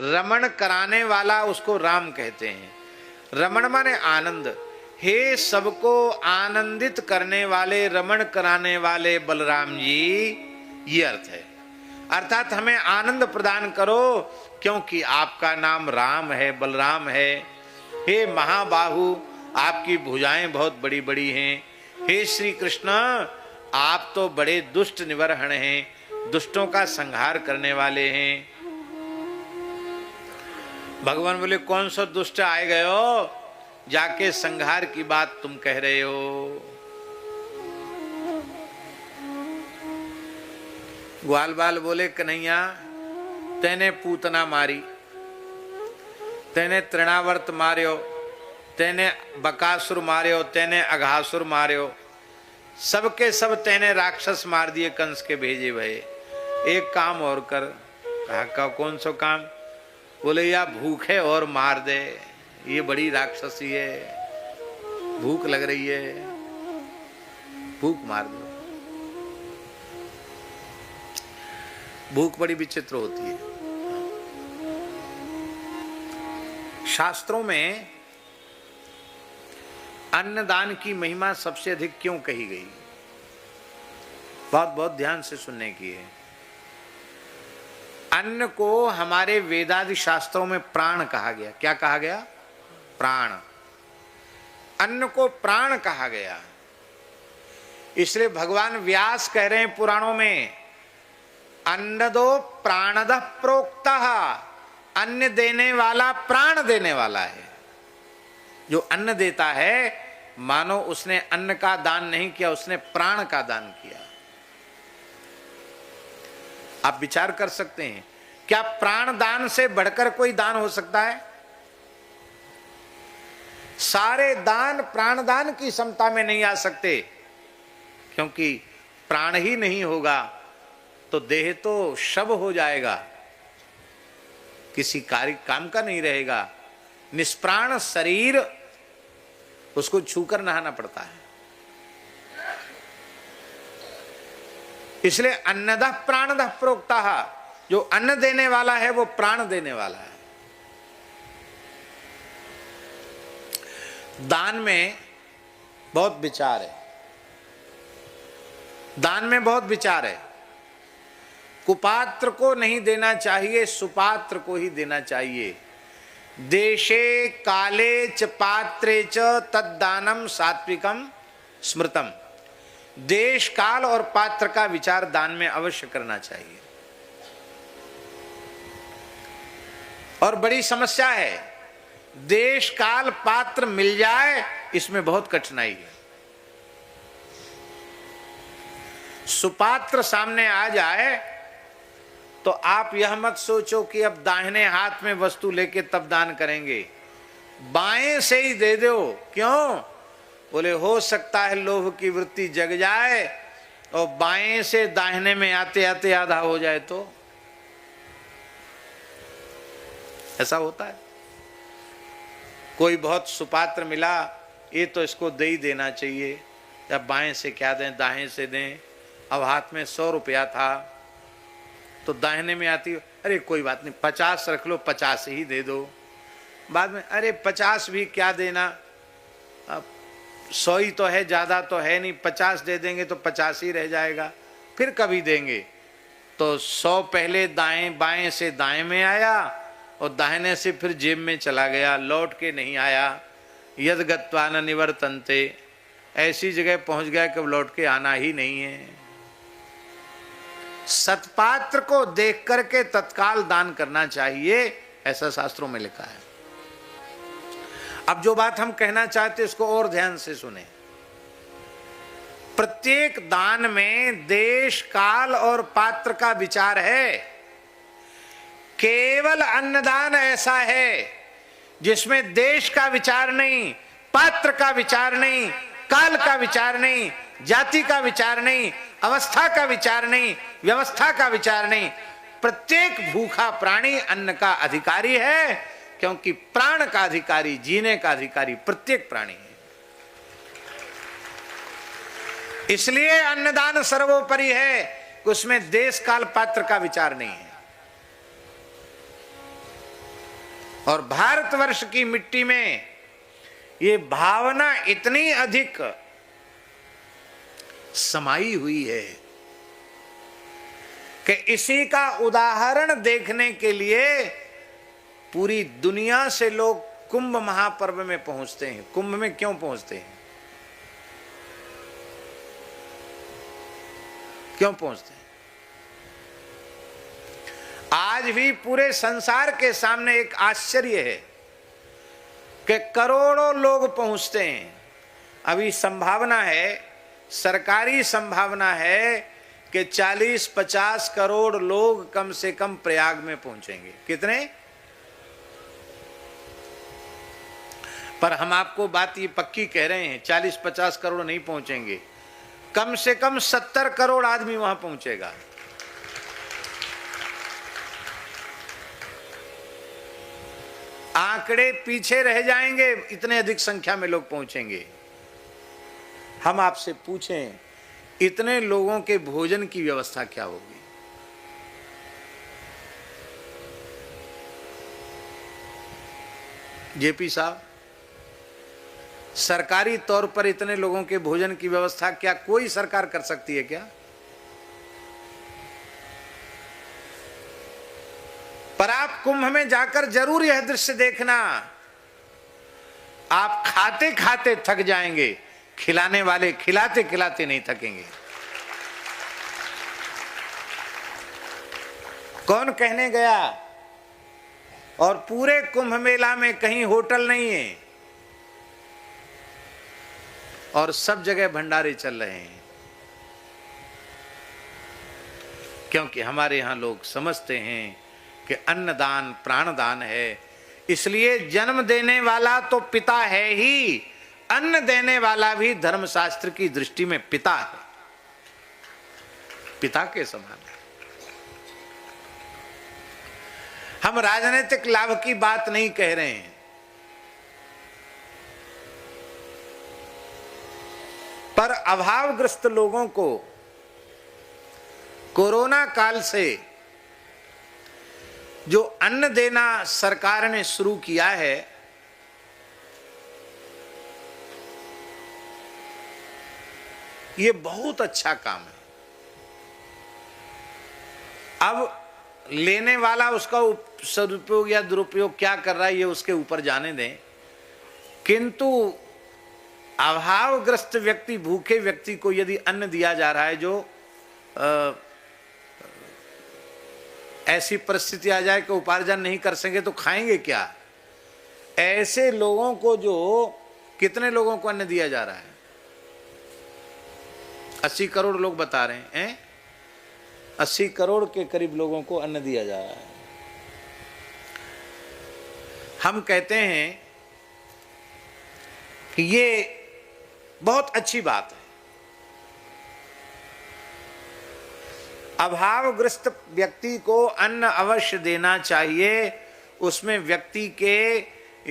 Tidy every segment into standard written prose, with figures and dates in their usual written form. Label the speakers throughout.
Speaker 1: रमण कराने वाला उसको राम कहते हैं। रमण माने आनंद। हे सबको आनंदित करने वाले, रमण कराने वाले बलराम जी, ये अर्थ है। अर्थात हमें आनंद प्रदान करो, क्योंकि आपका नाम राम है, बलराम है। हे महाबाहु, आपकी भुजाएं बहुत बड़ी बड़ी हैं। हे श्री कृष्ण, आप तो बड़े दुष्ट निवर्हण हैं, दुष्टों का संहार करने वाले हैं। भगवान बोले, कौन सा दुष्ट आए गए हो, जाके संहार की बात तुम कह रहे हो। ग्वाल बाल बोले, कन्हैया तेने पूतना मारी, तेने तृणावर्त मार्यो, तेने बकासुर मार्यो, तेने अघासुर मार्यो, सबके सब तेने राक्षस मार दिए कंस के भेजे भये। एक काम और कर। कहा कौन सा काम? बोले, या भूखे और मार दे, ये बड़ी राक्षसी है, भूख लग रही है, भूख मार दो। भूख बड़ी विचित्र होती है। शास्त्रों में अन्नदान की महिमा सबसे अधिक क्यों कही गई? बहुत बहुत ध्यान से सुनने की है। अन्न को हमारे वेदादि शास्त्रों में प्राण कहा गया। क्या कहा गया? प्राण। अन्न को प्राण कहा गया। इसलिए भगवान व्यास कह रहे हैं पुराणों में, अन्नदो प्राणदः प्रोक्तः, अन्न देने वाला प्राण देने वाला है। जो अन्न देता है, मानो उसने अन्न का दान नहीं किया, उसने प्राण का दान किया। आप विचार कर सकते हैं, क्या प्राण दान से बढ़कर कोई दान हो सकता है? सारे दान प्राण दान की क्षमता में नहीं आ सकते, क्योंकि प्राण ही नहीं होगा तो देह तो शव हो जाएगा, किसी कार्य काम का नहीं रहेगा। निष्प्राण शरीर, उसको छूकर नहाना पड़ता है। इसलिए अन्नदः प्राणदः प्रोक्तः, जो अन्न देने वाला है वो प्राण देने वाला है। दान में बहुत विचार है। दान में बहुत विचार है। कुपात्र को नहीं देना चाहिए, सुपात्र को ही देना चाहिए। देशे काले च पात्रे च तद्दानम सात्विकम स्मृतम। देश काल और पात्र का विचार दान में अवश्य करना चाहिए। और बड़ी समस्या है, देश काल पात्र मिल जाए, इसमें बहुत कठिनाई है। सुपात्र सामने आ जाए तो आप यह मत सोचो कि अब दाहिने हाथ में वस्तु लेके तब दान करेंगे, बाएं से ही दे दो। क्यों? बोले, हो सकता है लोभ की वृत्ति जग जाए और बाएं से दाहिने में आते आते आधा हो जाए तो। ऐसा होता है। कोई बहुत सुपात्र मिला, ये तो इसको दे ही देना चाहिए, या बाएं से क्या दें, दाएं से दें। अब हाथ में 100 रुपया था तो दाहिने में आती, अरे कोई बात नहीं 50 रख लो, 50 ही दे दो। बाद में अरे 50 भी क्या देना, अब 100 ही तो है, ज्यादा तो है नहीं, 50 दे देंगे तो 50 ही रह जाएगा, फिर कभी देंगे। तो 100 पहले दाएं बाएं से दाएं में आया और दाहिने से फिर जेब में चला गया, लौट के नहीं आया। यद गत्वा न निवर्तन्ते, ऐसी जगह पहुंच गया कि लौट के आना ही नहीं है। सत्पात्र को देख करके तत्काल दान करना चाहिए, ऐसा शास्त्रों में लिखा है। अब जो बात हम कहना चाहते हैं उसको और ध्यान से सुने। प्रत्येक दान में देश काल और पात्र का विचार है। केवल अन्नदान ऐसा है जिसमें देश का विचार नहीं, पात्र का विचार नहीं, काल का विचार नहीं, जाति का विचार नहीं, अवस्था का विचार नहीं, व्यवस्था का विचार नहीं। प्रत्येक भूखा प्राणी अन्न का अधिकारी है, क्योंकि प्राण का अधिकारी, जीने का अधिकारी प्रत्येक प्राणी है। इसलिए अन्नदान सर्वोपरि है, उसमें देश काल पात्र का विचार नहीं है। और भारतवर्ष की मिट्टी में ये भावना इतनी अधिक समाई हुई है कि इसी का उदाहरण देखने के लिए पूरी दुनिया से लोग कुंभ महापर्व में पहुंचते हैं। कुंभ में क्यों पहुंचते हैं? क्यों पहुंचते हैं? आज भी पूरे संसार के सामने एक आश्चर्य है कि करोड़ों लोग पहुंचते हैं। अभी संभावना है, सरकारी संभावना है कि 40-50 करोड़ लोग कम से कम प्रयाग में पहुंचेंगे। कितने? पर हम आपको बात ये पक्की कह रहे हैं, 40-50 करोड़ नहीं पहुंचेंगे, कम से कम 70 करोड़ आदमी वहां पहुंचेगा। आंकड़े पीछे रह जाएंगे, इतने अधिक संख्या में लोग पहुंचेंगे। हम आपसे पूछें, इतने लोगों के भोजन की व्यवस्था क्या होगी? जेपी साहब, सरकारी तौर पर इतने लोगों के भोजन की व्यवस्था क्या कोई सरकार कर सकती है क्या? पर आप कुंभ में जाकर जरूर यह दृश्य देखना, आप खाते खाते थक जाएंगे, खिलाने वाले खिलाते खिलाते नहीं थकेंगे। कौन कहने गया? और पूरे कुंभ मेला में कहीं होटल नहीं है और सब जगह भंडारे चल रहे हैं, क्योंकि हमारे यहां लोग समझते हैं कि अन्नदान प्राणदान है। इसलिए जन्म देने वाला तो पिता है ही, अन्न देने वाला भी धर्मशास्त्र की दृष्टि में पिता है, पिता के समान है। हम राजनीतिक लाभ की बात नहीं कह रहे हैं, पर अभावग्रस्त लोगों को कोरोना काल से जो अन्न देना सरकार ने शुरू किया है, ये बहुत अच्छा काम है। अब लेने वाला उसका सदुपयोग या दुरुपयोग क्या कर रहा है ये उसके ऊपर जाने दें, किंतु अभावग्रस्त व्यक्ति, भूखे व्यक्ति को यदि अन्न दिया जा रहा है, जो ऐसी परिस्थिति आ जाए कि उपार्जन नहीं कर सकेंगे तो खाएंगे क्या, ऐसे लोगों को, जो कितने लोगों को अन्न दिया जा रहा है? 80 करोड़ लोग बता रहे हैं, 80 करोड़ के करीब लोगों को अन्न दिया जा रहा है। हम कहते हैं कि ये बहुत अच्छी बात है। अभावग्रस्त व्यक्ति को अन्न अवश्य देना चाहिए, उसमें व्यक्ति के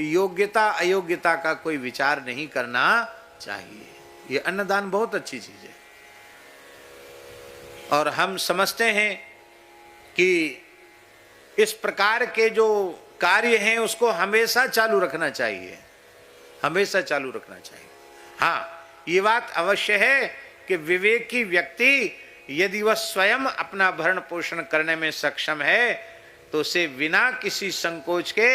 Speaker 1: योग्यता अयोग्यता का कोई विचार नहीं करना चाहिए। ये अन्नदान बहुत अच्छी चीज है और हम समझते हैं कि इस प्रकार के जो कार्य हैं उसको हमेशा चालू रखना चाहिए, हमेशा चालू रखना चाहिए। हाँ, ये बात अवश्य है कि विवेकी व्यक्ति यदि वह स्वयं अपना भरण पोषण करने में सक्षम है तो उसे बिना किसी संकोच के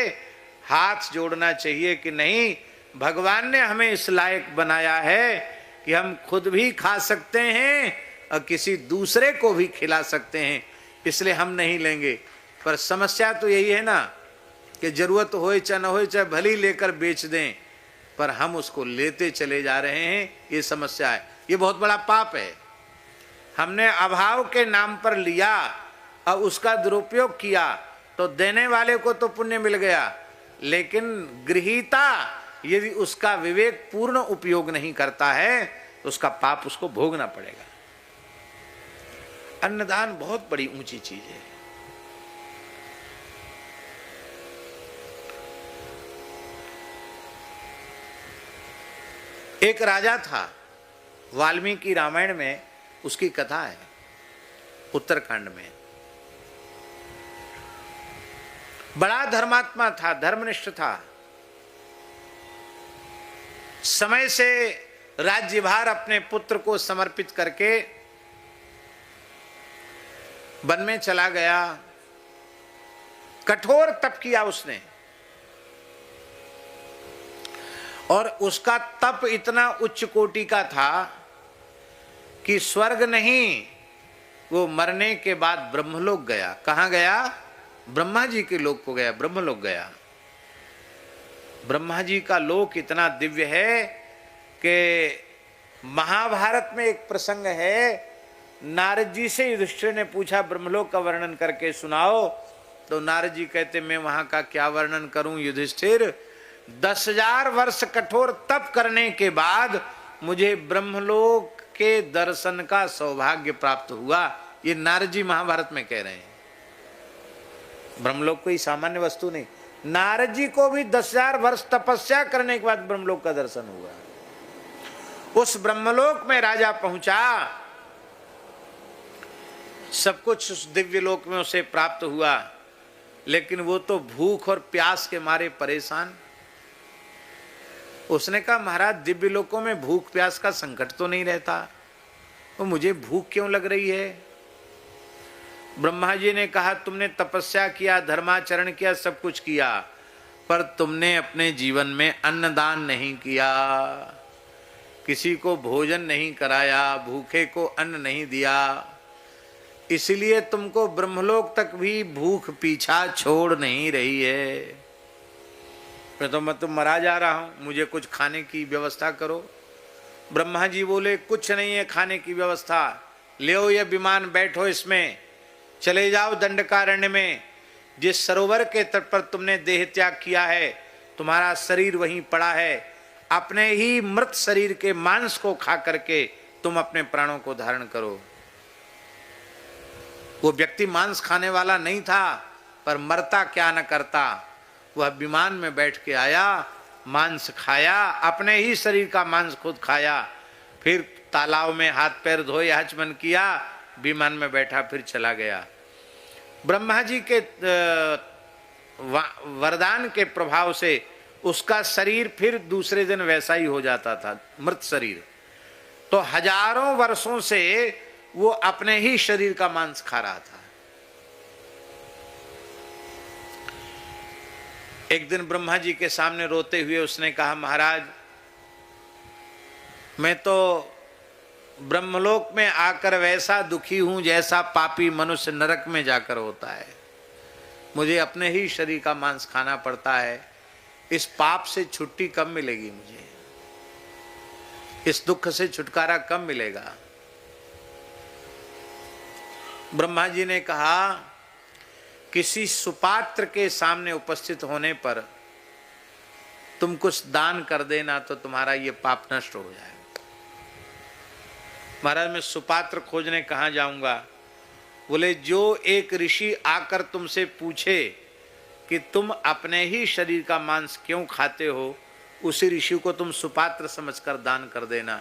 Speaker 1: हाथ जोड़ना चाहिए कि नहीं, भगवान ने हमें इस लायक बनाया है कि हम खुद भी खा सकते हैं और किसी दूसरे को भी खिला सकते हैं, इसलिए हम नहीं लेंगे। पर समस्या तो यही है ना कि जरूरत होए चाहे न होए, चाहे भली लेकर बेच दें, पर हम उसको लेते चले जा रहे हैं। ये समस्या है, ये बहुत बड़ा पाप है। हमने अभाव के नाम पर लिया और उसका दुरुपयोग किया तो देने वाले को तो पुण्य मिल गया, लेकिन गृहीता यदि उसका विवेक पूर्ण उपयोग नहीं करता है तो उसका पाप उसको भोगना पड़ेगा। अन्नदान बहुत बड़ी ऊंची चीज है। एक राजा था, वाल्मीकि रामायण में उसकी कथा है, उत्तराखंड में। बड़ा धर्मात्मा था, धर्मनिष्ठ था। समय से राज्यभार अपने पुत्र को समर्पित करके वन में चला गया। कठोर तप किया उसने, और उसका तप इतना उच्च कोटि का था कि स्वर्ग नहीं, वो मरने के बाद ब्रह्मलोक गया। कहां गया? ब्रह्मा जी के लोक को गया, ब्रह्मलोक गया। ब्रह्मा जी का लोक इतना दिव्य है कि महाभारत में एक प्रसंग है, नारद जी से युधिष्ठिर ने पूछा ब्रह्मलोक का वर्णन करके सुनाओ, तो नारद जी कहते मैं वहां का क्या वर्णन करूं युधिष्ठिर, 10,000 वर्ष कठोर तप करने के बाद मुझे ब्रह्मलोक के दर्शन का सौभाग्य प्राप्त हुआ। ये नारद जी महाभारत में कह रहे हैं। ब्रह्मलोक कोई सामान्य वस्तु नहीं, नारद जी को भी 10,000 वर्ष तपस्या करने के बाद ब्रह्मलोक का दर्शन हुआ। उस ब्रह्मलोक में राजा पहुंचा, सब कुछ उस दिव्य लोक में उसे प्राप्त हुआ, लेकिन वो तो भूख और प्यास के मारे परेशान। उसने कहा महाराज दिव्य लोकों में भूख प्यास का संकट तो नहीं रहता, तो मुझे भूख क्यों लग रही है? ब्रह्मा जी ने कहा तुमने तपस्या किया, धर्माचरण किया, सब कुछ किया, पर तुमने अपने जीवन में अन्नदान नहीं किया, किसी को भोजन नहीं कराया, भूखे को अन्न नहीं दिया, इसलिए तुमको ब्रह्मलोक तक भी भूख पीछा छोड़ नहीं रही है। मैं तो मरा जा रहा हूं, मुझे कुछ खाने की व्यवस्था करो। ब्रह्मा जी बोले कुछ नहीं है खाने की व्यवस्था, ले ये विमान, बैठो इसमें, चले जाओ दंडकारण्य में, जिस सरोवर के तट पर तुमने देह त्याग किया है तुम्हारा शरीर वहीं पड़ा है, अपने ही मृत शरीर के मांस को खा करके तुम अपने प्राणों को धारण करो। वो व्यक्ति मांस खाने वाला नहीं था, पर मरता क्या न करता। वह विमान में बैठ के आया, मांस खाया, अपने ही शरीर का मांस खुद खाया, फिर तालाब में हाथ पैर धोए, आचमन किया, विमान में बैठा, फिर चला गया। ब्रह्मा जी के वरदान के प्रभाव से उसका शरीर फिर दूसरे दिन वैसा ही हो जाता था, मृत शरीर। तो हजारों वर्षों से वो अपने ही शरीर का मांस खा रहा था। एक दिन ब्रह्मा जी के सामने रोते हुए उसने कहा महाराज मैं तो ब्रह्मलोक में आकर वैसा दुखी हूं जैसा पापी मनुष्य नरक में जाकर होता है। मुझे अपने ही शरीर का मांस खाना पड़ता है, इस पाप से छुट्टी कब मिलेगी? मुझे इस दुख से छुटकारा कब मिलेगा? ब्रह्मा जी ने कहा किसी सुपात्र के सामने उपस्थित होने पर तुम कुछ दान कर देना तो तुम्हारा ये पाप नष्ट हो जाएगा। महाराज मैं सुपात्र खोजने कहाँ जाऊंगा? बोले जो एक ऋषि आकर तुमसे पूछे कि तुम अपने ही शरीर का मांस क्यों खाते हो, उसी ऋषि को तुम सुपात्र समझकर दान कर देना।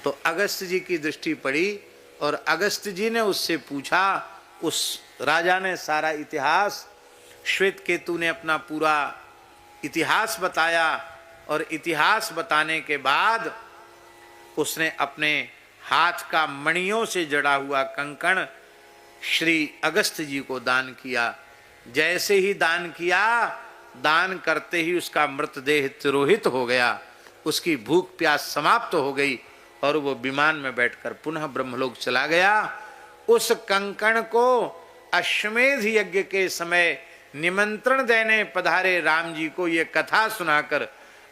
Speaker 1: तो अगस्त्य जी की दृष्टि पड़ी और अगस्त्य जी ने उससे पूछा। उस राजा ने सारा इतिहास, श्वेत केतु ने अपना पूरा इतिहास बताया, और इतिहास बताने के बाद उसने अपने हाथ का मणियों से जड़ा हुआ कंकण श्री अगस्त्य जी को दान किया। जैसे ही दान किया, दान करते ही उसका मृतदेह तिरोहित हो गया, उसकी भूख प्यास समाप्त हो गई और वो विमान में बैठकर पुनः ब्रह्मलोक चला गया। उस कंकण को अश्वमेध यज्ञ के समय निमंत्रण देने पधारे राम जी को ये कथा सुनाकर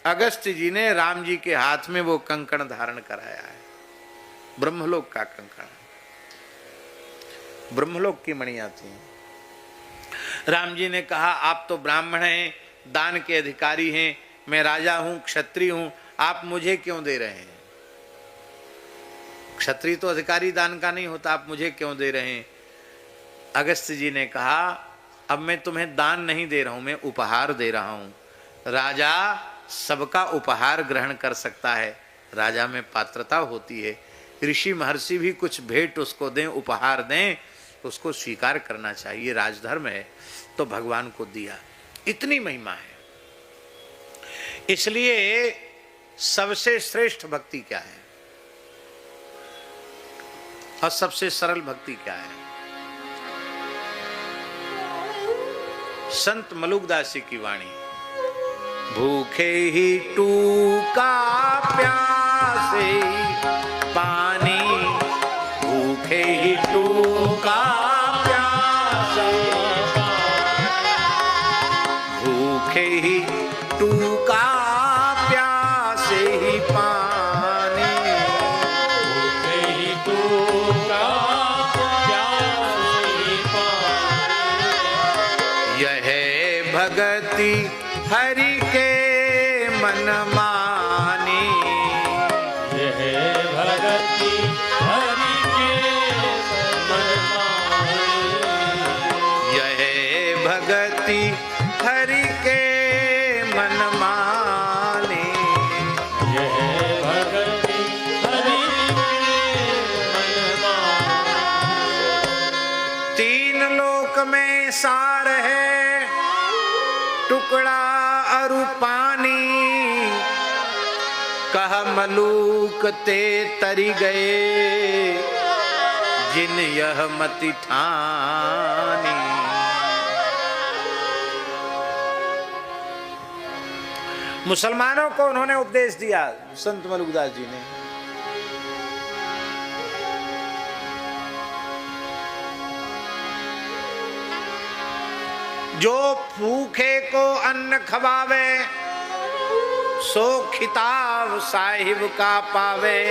Speaker 1: अगस्त्य जी ने राम जी के हाथ में वो कंकण धारण कराया है। ब्रह्मलोक का कंकण, ब्रह्मलोक की मणियां थी। राम जी ने कहा आप तो ब्राह्मण हैं, दान के अधिकारी हैं, मैं राजा हूं, क्षत्रिय हूं, आप मुझे क्यों दे रहे हैं? क्षत्रिय तो अधिकारी दान का नहीं होता, आप मुझे क्यों दे रहे हैं? अगस्त्य जी ने कहा अब मैं तुम्हें दान नहीं दे रहा हूं, मैं उपहार दे रहा हूं। राजा सबका उपहार ग्रहण कर सकता है, राजा में पात्रता होती है। ऋषि महर्षि भी कुछ भेंट उसको दें, उपहार दें, उसको स्वीकार करना चाहिए, राजधर्म है। तो भगवान को दिया। इतनी महिमा है। इसलिए सबसे श्रेष्ठ भक्ति क्या है और सबसे सरल भक्ति क्या है? संत मलुकदास जी की वाणी, भूखे ही टूका प्यासे पानी, भूखे ही टूका प्यासे, भूखे ही टूका प्यासे ही पानी,
Speaker 2: भूखे ही टूका प्यासे ही पानी।
Speaker 1: यह भगति हरि के मन मानी,
Speaker 2: यह भगति हरि के मन मानी,
Speaker 1: यह भगति हरि के मन मानी,
Speaker 2: यह भगति हरि के मन मानी।
Speaker 1: तीन लोक में सार है टुकड़ा अरु पानी, कह मलूक ते तरी गए जिन यह मति ठानी। मुसलमानों को उन्होंने उपदेश दिया संत मलुकदास जी ने। जो भूखे को अन्न खवावे सो खिताब साहिब का पावे,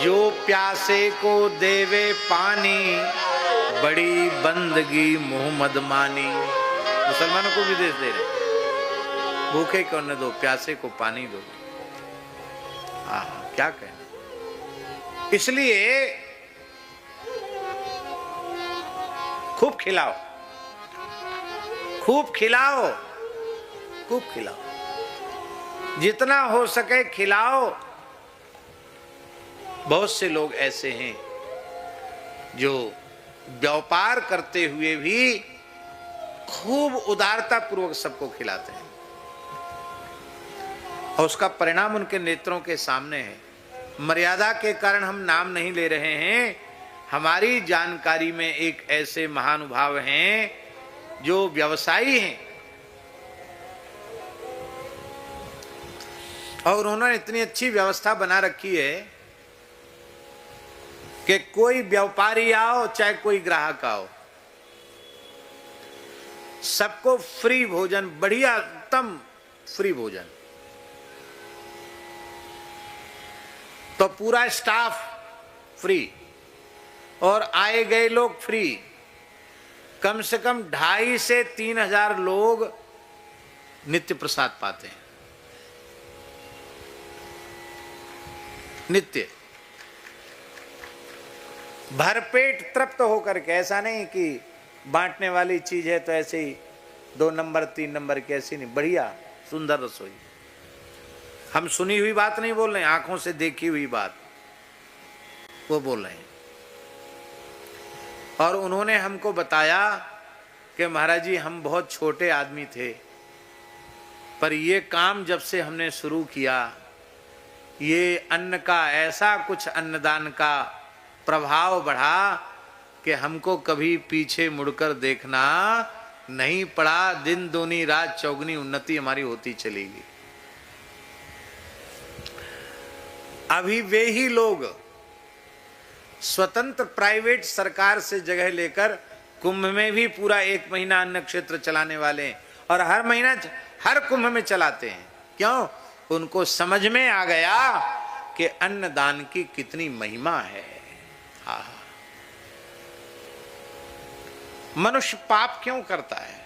Speaker 1: जो प्यासे को देवे पानी बड़ी बंदगी मोहम्मद मानी। मुसलमानों को भी देश दे रहे, भूखे को अन्न दो, प्यासे को पानी दो। क्या कहना। इसलिए खूब खिलाओ, खूब खिलाओ, खूब खिलाओ, जितना हो सके खिलाओ। बहुत से लोग ऐसे हैं जो व्यापार करते हुए भी खूब उदारता पूर्वक सबको खिलाते हैं और उसका परिणाम उनके नेत्रों के सामने है। मर्यादा के कारण हम नाम नहीं ले रहे हैं। हमारी जानकारी में एक ऐसे महानुभाव हैं जो व्यवसायी हैं और उन्होंने इतनी अच्छी व्यवस्था बना रखी है कि कोई व्यापारी आओ चाहे कोई ग्राहक आओ, सबको फ्री भोजन, बढ़िया उत्तम फ्री भोजन। तो पूरा स्टाफ फ्री और आए गए लोग फ्री। कम से कम 2,500 से 3,000 लोग नित्य प्रसाद पाते हैं, नित्य भरपेट तृप्त होकर के। ऐसा नहीं कि बांटने वाली चीज है तो ऐसे ही 2 नंबर 3 नंबर की, ऐसी नहीं, बढ़िया सुंदर रसोई। हम सुनी हुई बात नहीं बोल रहे हैं, आंखों से देखी हुई बात वो बोल रहे हैं। और उन्होंने हमको बताया कि महाराज जी हम बहुत छोटे आदमी थे, पर ये काम जब से हमने शुरू किया, ये अन्न का ऐसा कुछ अन्नदान का प्रभाव बढ़ा कि हमको कभी पीछे मुड़कर देखना नहीं पड़ा। दिन दूनी रात चौगुनी उन्नति हमारी होती चलेगी। अभी वे ही लोग स्वतंत्र प्राइवेट सरकार से जगह लेकर कुंभ में भी पूरा 1 महीना अन्न क्षेत्र चलाने वाले हैं और हर महीना हर कुंभ में चलाते हैं। क्यों? उनको समझ में आ गया कि अन्नदान की कितनी महिमा है। मनुष्य पाप क्यों करता है?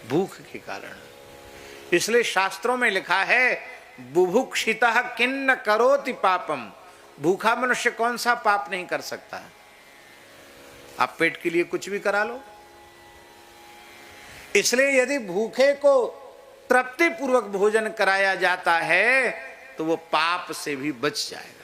Speaker 1: भूख के कारण। इसलिए शास्त्रों में लिखा है बुभुक्षितः किन्न करोति पापम। भूखा मनुष्य कौन सा पाप नहीं कर सकता? आप पेट के लिए कुछ भी करा लो। इसलिए यदि भूखे को तृप्ति पूर्वक भोजन कराया जाता है तो वो पाप से भी बच जाएगा।